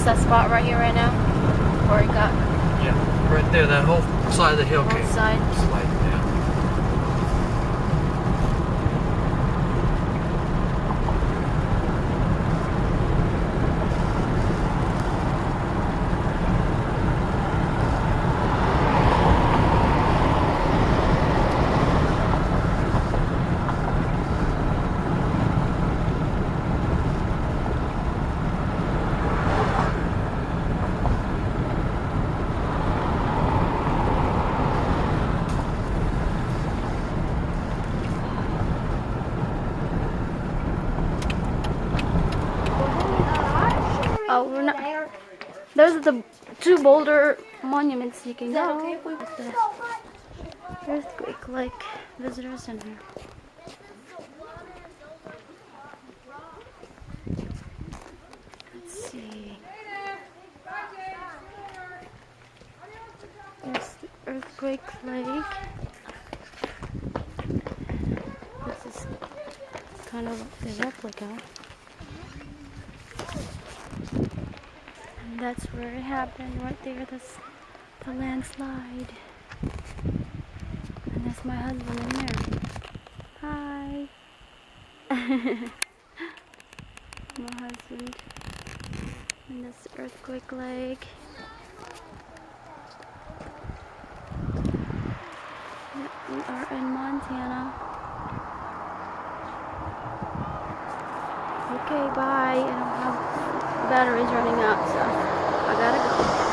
that spot right here, right now, where it got Yeah, right there, that whole side of the hill one came side. sliding down. Oh, we're not. Those are the two boulder monuments you can go. The Earthquake Lake Visitor Center. Let's see. There's the Earthquake Lake. This is kind of the replica. And that's where it happened, right there. That's the landslide. And that's my husband in there. Hi. My husband. And this Earthquake Lake. Yep, we are in Montana. Okay, bye. I don't have batteries running out, so I gotta go.